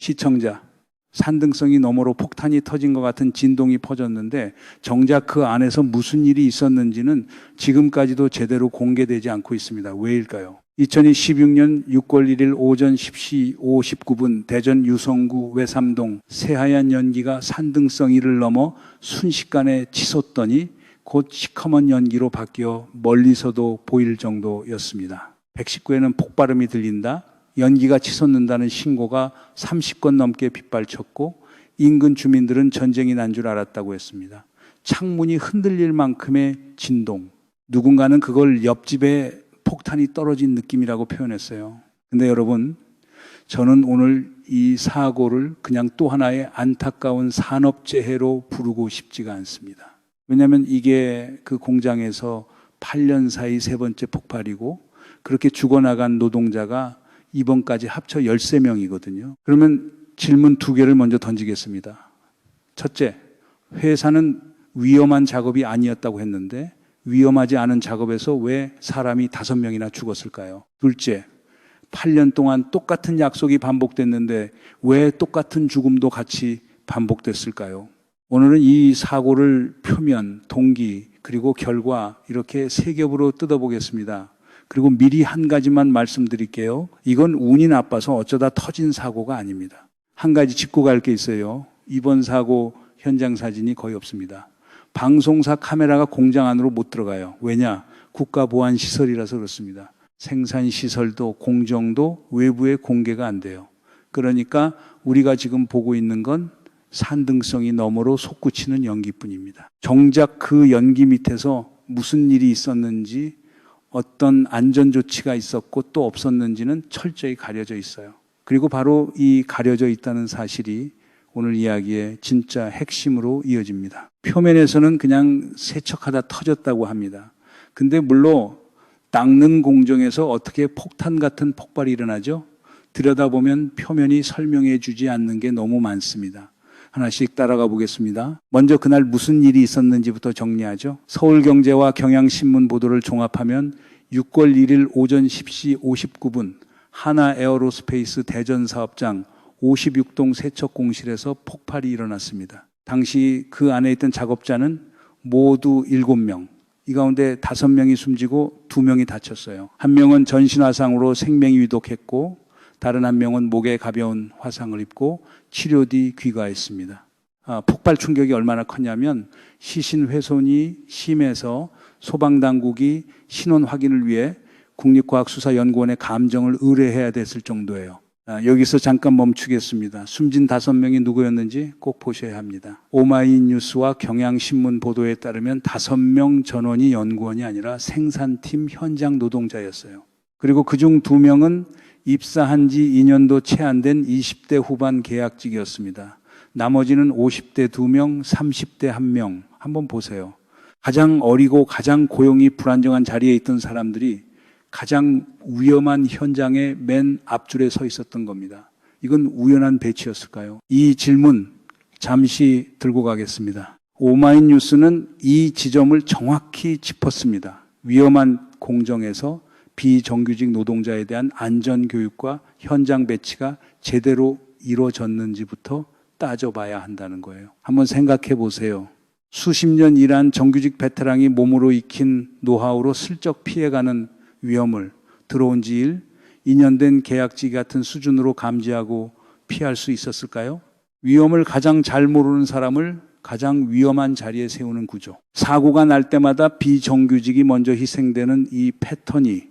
시청자, 산등성이 너머로 폭탄이 터진 것 같은 진동이 퍼졌는데 정작 그 안에서 무슨 일이 있었는지는 지금까지도 제대로 공개되지 않고 있습니다. 왜일까요? 2016년 6월 1일 오전 10시 59분 대전 유성구 외삼동 새하얀 연기가 산등성이를 넘어 순식간에 치솟더니 곧 시커먼 연기로 바뀌어 멀리서도 보일 정도였습니다. 119에는 폭발음이 들린다, 연기가 치솟는다는 신고가 30건 넘게 빗발쳤고 인근 주민들은 전쟁이 난 줄 알았다고 했습니다. 창문이 흔들릴 만큼의 진동, 누군가는 그걸 옆집에 폭탄이 떨어진 느낌이라고 표현했어요. 근데 여러분, 저는 오늘 이 사고를 그냥 또 하나의 안타까운 산업재해로 부르고 싶지가 않습니다. 왜냐하면 이게 그 공장에서 8년 사이 세 번째 폭발이고 그렇게 죽어나간 노동자가 이번까지 합쳐 13명이거든요. 그러면 질문 2개를 먼저 던지겠습니다. 첫째, 회사는 위험한 작업이 아니었다고 했는데 위험하지 않은 작업에서 왜 사람이 5명이나 죽었을까요? 둘째, 8년 동안 똑같은 약속이 반복됐는데 왜 똑같은 죽음도 같이 반복됐을까요? 오늘은 이 사고를 표면, 동기, 그리고 결과 이렇게 3겹으로 뜯어보겠습니다. 그리고 미리 한 가지만 말씀드릴게요. 이건 운이 나빠서 어쩌다 터진 사고가 아닙니다. 한 가지 짚고 갈 게 있어요. 이번 사고 현장 사진이 거의 없습니다. 방송사 카메라가 공장 안으로 못 들어가요. 왜냐? 국가보안시설이라서 그렇습니다. 생산시설도 공정도 외부에 공개가 안 돼요. 그러니까 우리가 지금 보고 있는 건 산등성이 너머로 솟구치는 연기뿐입니다. 정작 그 연기 밑에서 무슨 일이 있었는지, 어떤 안전조치가 있었고 또 없었는지는 철저히 가려져 있어요. 그리고 바로 이 가려져 있다는 사실이 오늘 이야기의 진짜 핵심으로 이어집니다. 표면에서는 그냥 세척하다 터졌다고 합니다. 근데 물론 닦는 공정에서 어떻게 폭탄 같은 폭발이 일어나죠? 들여다보면 표면이 설명해 주지 않는 게 너무 많습니다. 하나씩 따라가 보겠습니다. 먼저 그날 무슨 일이 있었는지부터 정리하죠. 서울경제와 경향신문 보도를 종합하면 6월 1일 오전 10시 59분 하나에어로스페이스 대전 사업장 56동 세척공실에서 폭발이 일어났습니다. 당시 그 안에 있던 작업자는 모두 7명. 이 가운데 5명이 숨지고 2명이 다쳤어요. 한 명은 전신화상으로 생명이 위독했고 다른 한 명은 목에 가벼운 화상을 입고 치료 뒤 귀가했습니다. 폭발 충격이 얼마나 컸냐면 시신 훼손이 심해서 소방당국이 신원 확인을 위해 국립과학수사연구원에 감정을 의뢰해야 됐을 정도예요. 여기서 잠깐 멈추겠습니다. 숨진 5명이 누구였는지 꼭 보셔야 합니다. 오마이뉴스와 경향신문 보도에 따르면 5명 전원이 연구원이 아니라 생산팀 현장 노동자였어요. 그리고 그중 2명은 입사한 지 2년도 채 안 된 20대 후반 계약직이었습니다. 나머지는 50대 2명, 30대 1명. 한번 보세요. 가장 어리고 가장 고용이 불안정한 자리에 있던 사람들이 가장 위험한 현장의 맨 앞줄에 서 있었던 겁니다. 이건 우연한 배치였을까요? 이 질문 잠시 들고 가겠습니다. 오마이뉴스는 이 지점을 정확히 짚었습니다. 위험한 공정에서 비정규직 노동자에 대한 안전교육과 현장 배치가 제대로 이루어졌는지부터 따져봐야 한다는 거예요. 한번 생각해 보세요. 수십 년 일한 정규직 베테랑이 몸으로 익힌 노하우로 슬쩍 피해가는 위험을 들어온 지 2년 된 계약직 같은 수준으로 감지하고 피할 수 있었을까요? 위험을 가장 잘 모르는 사람을 가장 위험한 자리에 세우는 구조. 사고가 날 때마다 비정규직이 먼저 희생되는 이 패턴이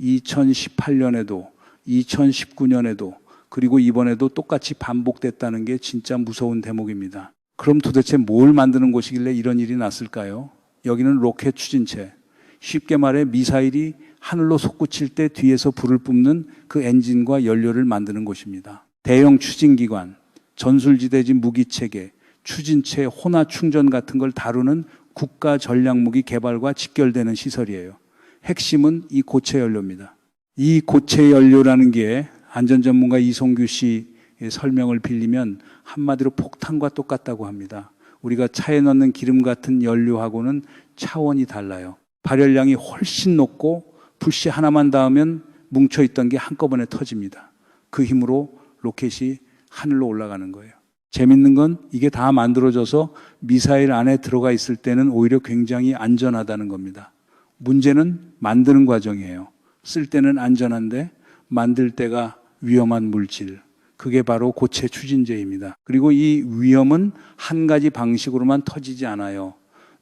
2018년에도 2019년에도 그리고 이번에도 똑같이 반복됐다는 게 진짜 무서운 대목입니다. 그럼 도대체 뭘 만드는 곳이길래 이런 일이 났을까요? 여기는 로켓 추진체. 쉽게 말해 미사일이 하늘로 솟구칠 때 뒤에서 불을 뿜는 그 엔진과 연료를 만드는 곳입니다. 대형 추진기관, 전술지대지 무기체계, 추진체, 혼화 충전 같은 걸 다루는 국가 전략무기 개발과 직결되는 시설이에요. 핵심은 이 고체 연료입니다. 이 고체 연료라는 게 안전전문가 이송규 씨의 설명을 빌리면 한마디로 폭탄과 똑같다고 합니다. 우리가 차에 넣는 기름 같은 연료하고는 차원이 달라요. 발열량이 훨씬 높고 불씨 하나만 닿으면 뭉쳐있던 게 한꺼번에 터집니다. 그 힘으로 로켓이 하늘로 올라가는 거예요. 재밌는 건 이게 다 만들어져서 미사일 안에 들어가 있을 때는 오히려 굉장히 안전하다는 겁니다. 문제는 만드는 과정이에요. 쓸 때는 안전한데 만들 때가 위험한 물질. 그게 바로 고체 추진제입니다. 그리고 이 위험은 한 가지 방식으로만 터지지 않아요.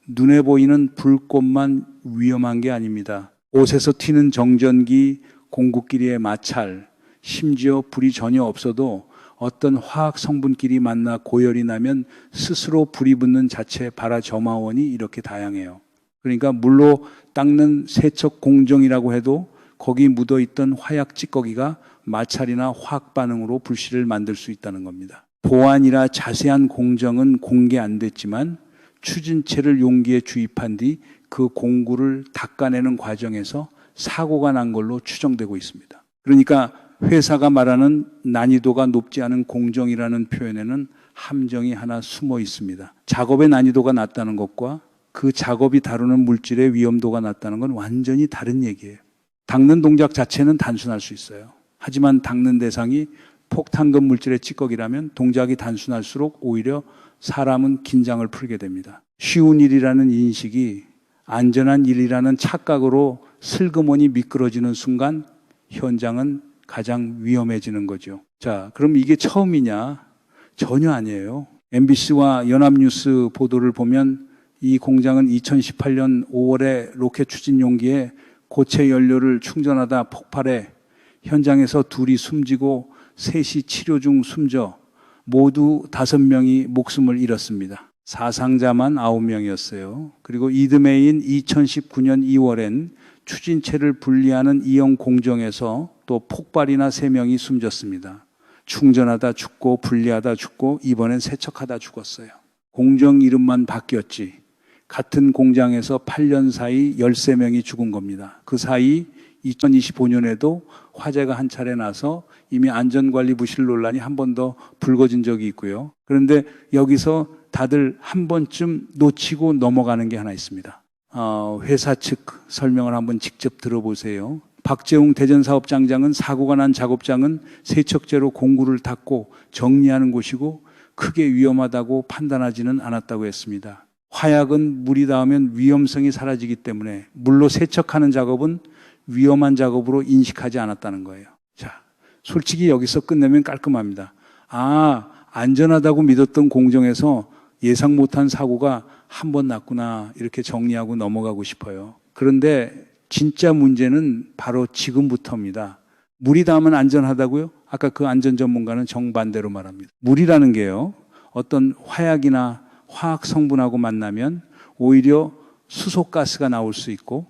눈에 보이는 불꽃만 위험한 게 아닙니다. 옷에서 튀는 정전기, 공구끼리의 마찰, 심지어 불이 전혀 없어도 어떤 화학 성분끼리 만나 고열이 나면 스스로 불이 붙는 자체 발화점화원이 이렇게 다양해요. 그러니까 물로 닦는 세척 공정이라고 해도 거기 묻어있던 화약 찌꺼기가 마찰이나 화학 반응으로 불씨를 만들 수 있다는 겁니다. 보안이라 자세한 공정은 공개 안 됐지만 추진체를 용기에 주입한 뒤 그 공구를 닦아내는 과정에서 사고가 난 걸로 추정되고 있습니다. 그러니까 회사가 말하는 난이도가 높지 않은 공정이라는 표현에는 함정이 하나 숨어 있습니다. 작업의 난이도가 낮다는 것과 그 작업이 다루는 물질의 위험도가 낮다는 건 완전히 다른 얘기예요. 닦는 동작 자체는 단순할 수 있어요. 하지만 닦는 대상이 폭탄급 물질의 찌꺼기라면 동작이 단순할수록 오히려 사람은 긴장을 풀게 됩니다. 쉬운 일이라는 인식이 안전한 일이라는 착각으로 슬그머니 미끄러지는 순간 현장은 가장 위험해지는 거죠. 자, 그럼 이게 처음이냐? 전혀 아니에요. MBC와 연합뉴스 보도를 보면 이 공장은 2018년 5월에 로켓 추진 용기에 고체 연료를 충전하다 폭발해 현장에서 둘이 숨지고 셋이 치료 중 숨져 모두 5명이 목숨을 잃었습니다. 사상자만 9명이었어요. 그리고 이듬해인 2019년 2월엔 추진체를 분리하는 이형 공정에서 또 폭발이나 3명이 숨졌습니다. 충전하다 죽고 분리하다 죽고 이번엔 세척하다 죽었어요. 공정 이름만 바뀌었지. 같은 공장에서 8년 사이 13명이 죽은 겁니다. 그 사이 2025년에도 화재가 한 차례 나서 이미 안전관리 부실 논란이 한 번 더 불거진 적이 있고요. 그런데 여기서 다들 한 번쯤 놓치고 넘어가는 게 하나 있습니다. 회사 측 설명을 한번 직접 들어보세요. 박재웅 대전사업장장은 사고가 난 작업장은 세척제로 공구를 닦고 정리하는 곳이고 크게 위험하다고 판단하지는 않았다고 했습니다. 화약은 물이 닿으면 위험성이 사라지기 때문에 물로 세척하는 작업은 위험한 작업으로 인식하지 않았다는 거예요. 자, 솔직히 여기서 끝내면 깔끔합니다. 안전하다고 믿었던 공정에서 예상 못한 사고가 한 번 났구나 이렇게 정리하고 넘어가고 싶어요. 그런데 진짜 문제는 바로 지금부터입니다. 물이 닿으면 안전하다고요? 아까 그 안전 전문가는 정반대로 말합니다. 물이라는 게요, 어떤 화약이나 화학 성분하고 만나면 오히려 수소가스가 나올 수 있고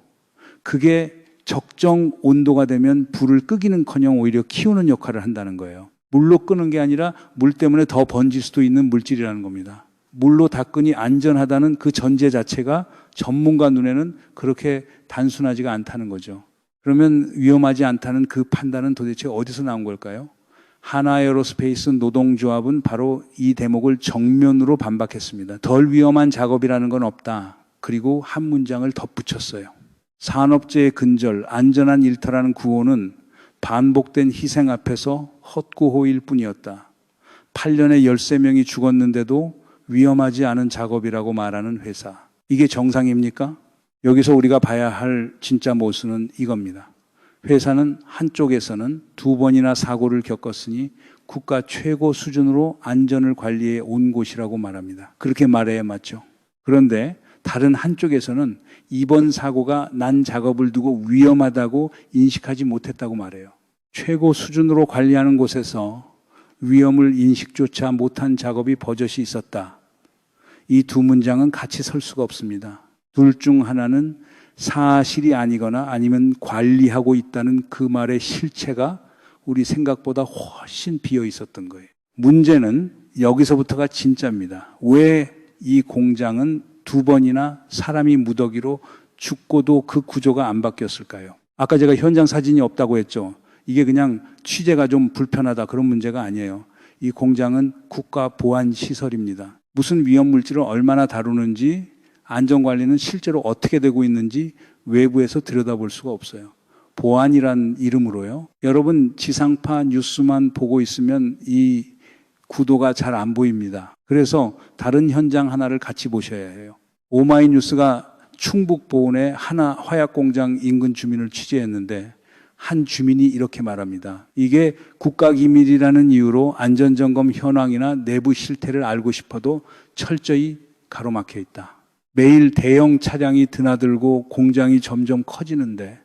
그게 적정 온도가 되면 불을 끄기는커녕 오히려 키우는 역할을 한다는 거예요. 물로 끄는 게 아니라 물 때문에 더 번질 수도 있는 물질이라는 겁니다. 물로 닦으니 안전하다는 그 전제 자체가 전문가 눈에는 그렇게 단순하지가 않다는 거죠. 그러면 위험하지 않다는 그 판단은 도대체 어디서 나온 걸까요? 하나에어로스페이스 노동조합은 바로 이 대목을 정면으로 반박했습니다. 덜 위험한 작업이라는 건 없다. 그리고 한 문장을 덧붙였어요. 산업재해 근절, 안전한 일터라는 구호는 반복된 희생 앞에서 헛구호일 뿐이었다. 8년에 13명이 죽었는데도 위험하지 않은 작업이라고 말하는 회사. 이게 정상입니까? 여기서 우리가 봐야 할 진짜 모순은 이겁니다. 회사는 한쪽에서는 2번이나 사고를 겪었으니 국가 최고 수준으로 안전을 관리해 온 곳이라고 말합니다. 그렇게 말해야 맞죠. 그런데 다른 한쪽에서는 이번 사고가 난 작업을 두고 위험하다고 인식하지 못했다고 말해요. 최고 수준으로 관리하는 곳에서 위험을 인식조차 못한 작업이 버젓이 있었다. 이 두 문장은 같이 설 수가 없습니다. 둘 중 하나는 사실이 아니거나 아니면 관리하고 있다는 그 말의 실체가 우리 생각보다 훨씬 비어 있었던 거예요. 문제는 여기서부터가 진짜입니다. 왜 이 공장은 2번이나 사람이 무더기로 죽고도 그 구조가 안 바뀌었을까요? 아까 제가 현장 사진이 없다고 했죠. 이게 그냥 취재가 좀 불편하다 그런 문제가 아니에요. 이 공장은 국가 보안 시설입니다. 무슨 위험 물질을 얼마나 다루는지 안전관리는 실제로 어떻게 되고 있는지 외부에서 들여다볼 수가 없어요. 보안이란 이름으로요. 여러분 지상파 뉴스만 보고 있으면 이 구도가 잘 안 보입니다. 그래서 다른 현장 하나를 같이 보셔야 해요. 오마이뉴스가 충북보은의 하나 화약공장 인근 주민을 취재했는데 한 주민이 이렇게 말합니다. 이게 국가기밀이라는 이유로 안전점검 현황이나 내부 실태를 알고 싶어도 철저히 가로막혀 있다. 매일 대형 차량이 드나들고 공장이 점점 커지는데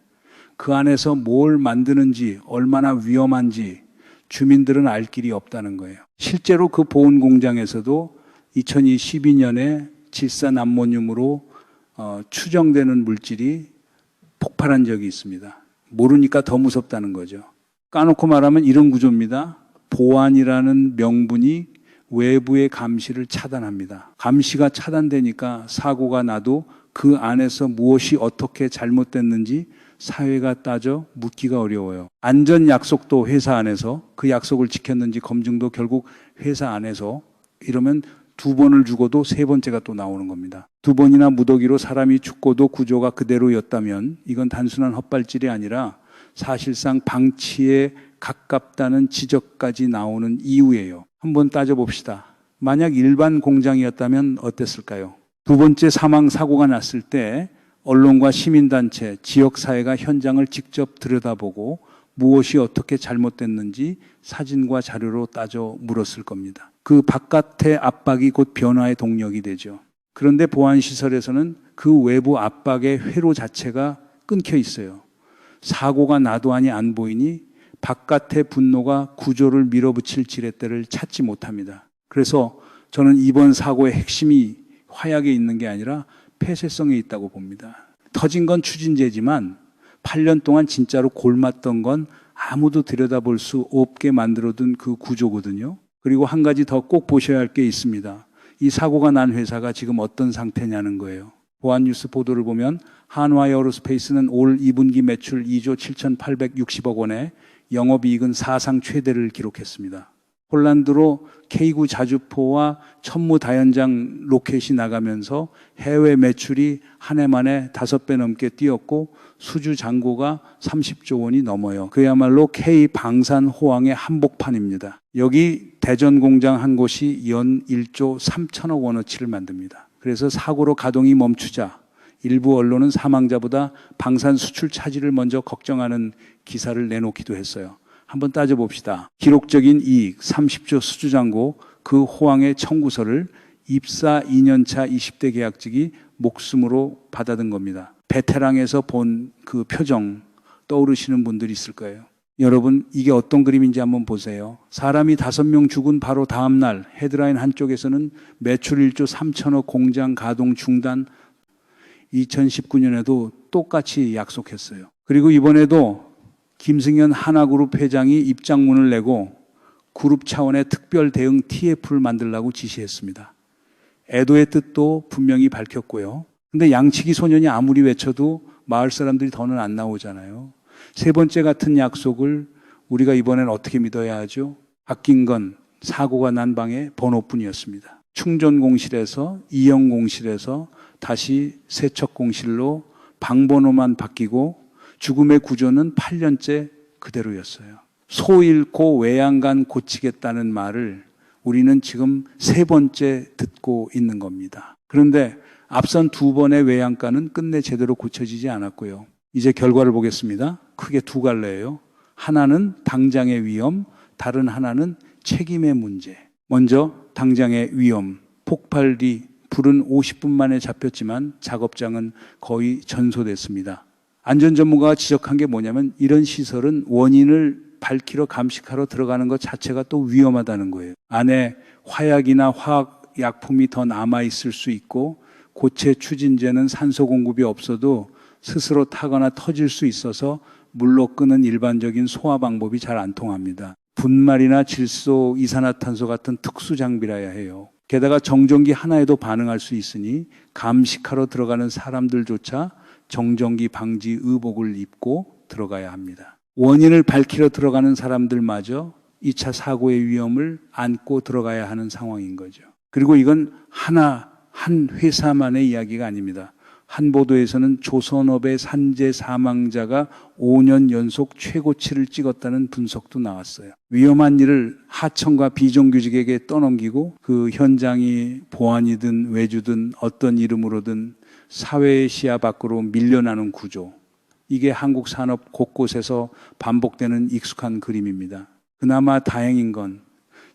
그 안에서 뭘 만드는지 얼마나 위험한지 주민들은 알 길이 없다는 거예요. 실제로 그 보온 공장에서도 2012년에 질산암모늄으로 추정되는 물질이 폭발한 적이 있습니다. 모르니까 더 무섭다는 거죠. 까놓고 말하면 이런 구조입니다. 보안이라는 명분이 외부의 감시를 차단합니다. 감시가 차단되니까 사고가 나도 그 안에서 무엇이 어떻게 잘못됐는지 사회가 따져 묻기가 어려워요. 안전 약속도 회사 안에서 그 약속을 지켰는지 검증도 결국 회사 안에서 이러면 2번을 죽어도 3번째가 또 나오는 겁니다. 2번이나 무더기로 사람이 죽고도 구조가 그대로였다면 이건 단순한 헛발질이 아니라 사실상 방치에 가깝다는 지적까지 나오는 이유예요. 한번 따져봅시다. 만약 일반 공장이었다면 어땠을까요? 2번째 사망 사고가 났을 때 언론과 시민단체, 지역사회가 현장을 직접 들여다보고 무엇이 어떻게 잘못됐는지 사진과 자료로 따져 물었을 겁니다. 그 바깥의 압박이 곧 변화의 동력이 되죠. 그런데 보안시설에서는 그 외부 압박의 회로 자체가 끊겨 있어요. 사고가 나도 아니 안 보이니 바깥의 분노가 구조를 밀어붙일 지렛대를 찾지 못합니다. 그래서 저는 이번 사고의 핵심이 화약에 있는 게 아니라 폐쇄성에 있다고 봅니다. 터진 건 추진제지만 8년 동안 진짜로 골맞던 건 아무도 들여다볼 수 없게 만들어둔 그 구조거든요. 그리고 한 가지 더 꼭 보셔야 할 게 있습니다. 이 사고가 난 회사가 지금 어떤 상태냐는 거예요. 보안뉴스 보도를 보면 한화에어로스페이스는 올 2분기 매출 2조 7,860억 원에 영업이익은 사상 최대를 기록했습니다. 폴란드로 K9 자주포와 천무다연장 로켓이 나가면서 해외 매출이 한 해 만에 5배 넘게 뛰었고 수주 잔고가 30조 원이 넘어요. 그야말로 K방산호황의 한복판입니다. 여기 대전 공장 한 곳이 연 1조 3천억 원어치를 만듭니다. 그래서 사고로 가동이 멈추자 일부 언론은 사망자보다 방산 수출 차질을 먼저 걱정하는 기사를 내놓기도 했어요. 한번 따져봅시다. 기록적인 이익 30조 수주잔고 그 호황의 청구서를 입사 2년차 20대 계약직이 목숨으로 받아든 겁니다. 베테랑에서 본 그 표정 떠오르시는 분들이 있을 거예요. 여러분 이게 어떤 그림인지 한번 보세요. 사람이 5명 죽은 바로 다음 날 헤드라인 한쪽에서는 매출 1조 3천억 공장 가동 중단 2019년에도 똑같이 약속했어요. 그리고 이번에도 김승현 하나그룹 회장이 입장문을 내고 그룹 차원의 특별 대응 TF를 만들라고 지시했습니다. 애도의 뜻도 분명히 밝혔고요. 근데 양치기 소년이 아무리 외쳐도 마을 사람들이 더는 안 나오잖아요. 3번째 같은 약속을 우리가 이번엔 어떻게 믿어야 하죠? 바뀐 건 사고가 난 방의 번호뿐이었습니다. 충전공실에서 이영공실에서 다시 세척공실로 방번호만 바뀌고 죽음의 구조는 8년째 그대로였어요. 소 잃고 외양간 고치겠다는 말을 우리는 지금 3번째 듣고 있는 겁니다. 그런데 앞선 2번의 외양간은 끝내 제대로 고쳐지지 않았고요. 이제 결과를 보겠습니다. 크게 2갈래예요. 하나는 당장의 위험, 다른 하나는 책임의 문제. 먼저 당장의 위험, 폭발 뒤 불은 50분 만에 잡혔지만 작업장은 거의 전소됐습니다. 안전 전문가가 지적한 게 뭐냐면 이런 시설은 원인을 밝히러 감식하러 들어가는 것 자체가 또 위험하다는 거예요. 안에 화약이나 화학 약품이 더 남아있을 수 있고 고체 추진제는 산소 공급이 없어도 스스로 타거나 터질 수 있어서 물로 끄는 일반적인 소화 방법이 잘 안 통합니다. 분말이나 질소, 이산화탄소 같은 특수 장비라야 해요. 게다가 정전기 하나에도 반응할 수 있으니 감식하러 들어가는 사람들조차 정전기 방지 의복을 입고 들어가야 합니다. 원인을 밝히러 들어가는 사람들마저 2차 사고의 위험을 안고 들어가야 하는 상황인 거죠. 그리고 이건 한 회사만의 이야기가 아닙니다. 한 보도에서는 조선업의 산재 사망자가 5년 연속 최고치를 찍었다는 분석도 나왔어요. 위험한 일을 하청과 비정규직에게 떠넘기고 그 현장이 보안이든 외주든 어떤 이름으로든 사회의 시야 밖으로 밀려나는 구조. 이게 한국 산업 곳곳에서 반복되는 익숙한 그림입니다. 그나마 다행인 건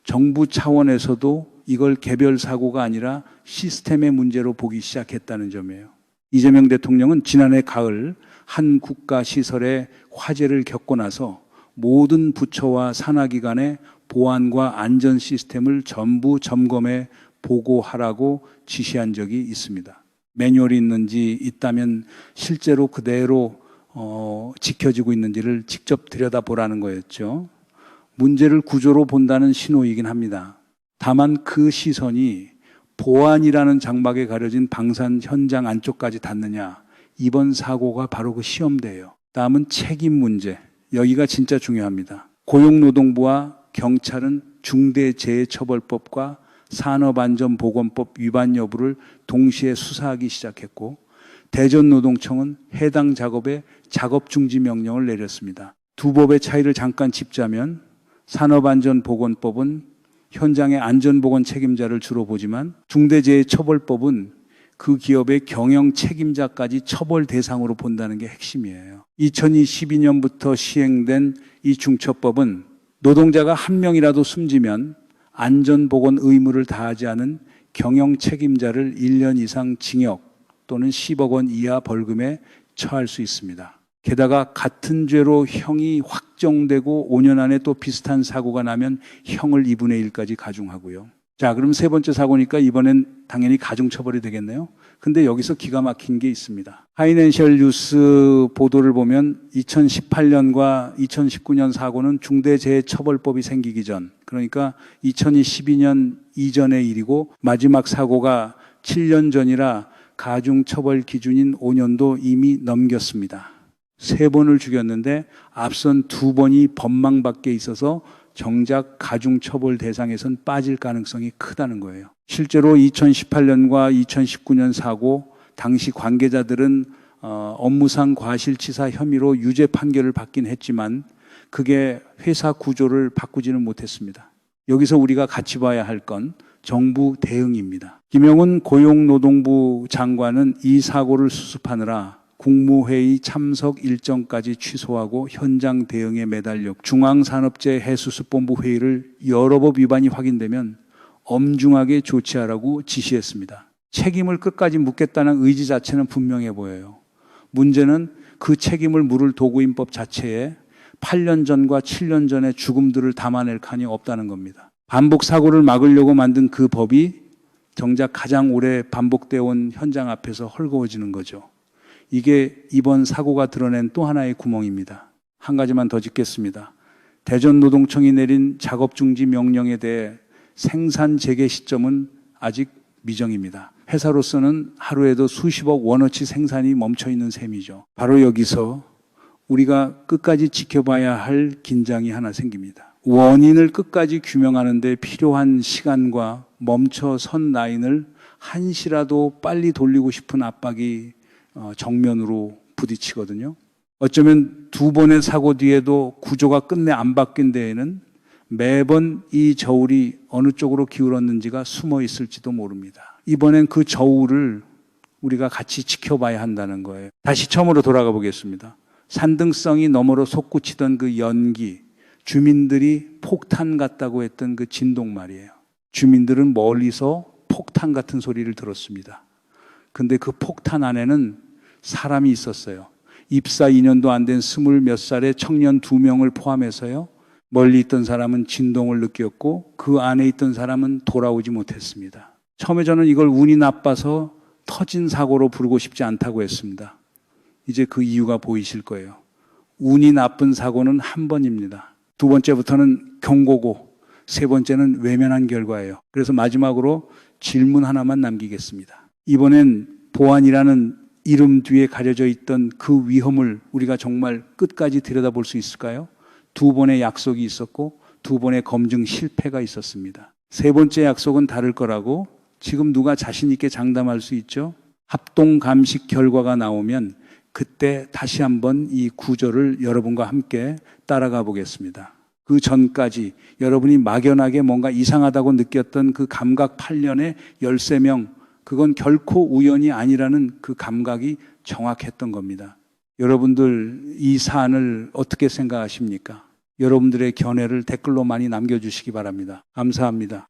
정부 차원에서도 이걸 개별 사고가 아니라 시스템의 문제로 보기 시작했다는 점이에요. 이재명 대통령은 지난해 가을 한 국가 시설에 화재를 겪고 나서 모든 부처와 산하기관의 보안과 안전 시스템을 전부 점검해 보고하라고 지시한 적이 있습니다. 매뉴얼이 있는지 있다면 실제로 그대로 지켜지고 있는지를 직접 들여다보라는 거였죠. 문제를 구조로 본다는 신호이긴 합니다. 다만 그 시선이 보안이라는 장막에 가려진 방산 현장 안쪽까지 닿느냐, 이번 사고가 바로 그 시험대예요. 다음은 책임 문제. 여기가 진짜 중요합니다. 고용노동부와 경찰은 중대재해처벌법과 산업안전보건법 위반 여부를 동시에 수사하기 시작했고, 대전노동청은 해당 작업에 작업중지 명령을 내렸습니다. 두 법의 차이를 잠깐 짚자면 산업안전보건법은 현장의 안전보건 책임자를 주로 보지만 중대재해처벌법은 그 기업의 경영 책임자까지 처벌 대상으로 본다는 게 핵심이에요. 2012년부터 시행된 이 중처법은 노동자가 한 명이라도 숨지면 안전보건 의무를 다하지 않은 경영 책임자를 1년 이상 징역 또는 10억 원 이하 벌금에 처할 수 있습니다. 게다가 같은 죄로 형이 확정되고 5년 안에 또 비슷한 사고가 나면 형을 2분의 1까지 가중하고요. 자, 그럼 세 번째 사고니까 이번엔 당연히 가중처벌이 되겠네요. 근데 여기서 기가 막힌 게 있습니다. 파이낸셜 뉴스 보도를 보면 2018년과 2019년 사고는 중대재해처벌법이 생기기 전, 그러니까 2012년 이전의 일이고 마지막 사고가 7년 전이라 가중처벌 기준인 5년도 이미 넘겼습니다. 3번을 죽였는데 앞선 2번이 법망 밖에 있어서 정작 가중처벌 대상에선 빠질 가능성이 크다는 거예요. 실제로 2018년과 2019년 사고 당시 관계자들은 업무상 과실치사 혐의로 유죄 판결을 받긴 했지만 그게 회사 구조를 바꾸지는 못했습니다. 여기서 우리가 같이 봐야 할 건 정부 대응입니다. 김영훈 고용노동부 장관은 이 사고를 수습하느라 국무회의 참석 일정까지 취소하고 현장 대응에 매달려 중앙산업재해수습본부 회의를 여러 번 위반이 확인되면 엄중하게 조치하라고 지시했습니다. 책임을 끝까지 묻겠다는 의지 자체는 분명해 보여요. 문제는 그 책임을 물을 도구인법 자체에 8년 전과 7년 전의 죽음들을 담아낼 칸이 없다는 겁니다. 반복 사고를 막으려고 만든 그 법이 정작 가장 오래 반복되어 온 현장 앞에서 헐거워지는 거죠. 이게 이번 사고가 드러낸 또 하나의 구멍입니다. 한 가지만 더 짚겠습니다. 대전노동청이 내린 작업중지 명령에 대해 생산 재개 시점은 아직 미정입니다. 회사로서는 하루에도 수십억 원어치 생산이 멈춰있는 셈이죠. 바로 여기서 우리가 끝까지 지켜봐야 할 긴장이 하나 생깁니다. 원인을 끝까지 규명하는 데 필요한 시간과 멈춰선 라인을 한시라도 빨리 돌리고 싶은 압박이 정면으로 부딪히거든요. 어쩌면 2번의 사고 뒤에도 구조가 끝내 안 바뀐 데에는 매번 이 저울이 어느 쪽으로 기울었는지가 숨어 있을지도 모릅니다. 이번엔 그 저울을 우리가 같이 지켜봐야 한다는 거예요. 다시 처음으로 돌아가 보겠습니다. 산등성이 너머로 솟구치던 그 연기, 주민들이 폭탄 같다고 했던 그 진동 말이에요. 주민들은 멀리서 폭탄 같은 소리를 들었습니다. 근데 그 폭탄 안에는 사람이 있었어요. 입사 2년도 안 된 20몇 살의 청년 2명을 포함해서요. 멀리 있던 사람은 진동을 느꼈고 그 안에 있던 사람은 돌아오지 못했습니다. 처음에 저는 이걸 운이 나빠서 터진 사고로 부르고 싶지 않다고 했습니다. 이제 그 이유가 보이실 거예요. 운이 나쁜 사고는 한 번입니다. 2번째부터는 경고고 3번째는 외면한 결과예요. 그래서 마지막으로 질문 하나만 남기겠습니다. 이번엔 보안이라는 이름 뒤에 가려져 있던 그 위험을 우리가 정말 끝까지 들여다볼 수 있을까요? 2번의 약속이 있었고 2번의 검증 실패가 있었습니다. 3번째 약속은 다를 거라고 지금 누가 자신 있게 장담할 수 있죠? 합동 감식 결과가 나오면 그때 다시 한번 이 구조를 여러분과 함께 따라가 보겠습니다. 그 전까지 여러분이 막연하게 뭔가 이상하다고 느꼈던 그 감각 8년의 13명, 그건 결코 우연이 아니라는 그 감각이 정확했던 겁니다. 여러분들 이 사안을 어떻게 생각하십니까? 여러분들의 견해를 댓글로 많이 남겨주시기 바랍니다. 감사합니다.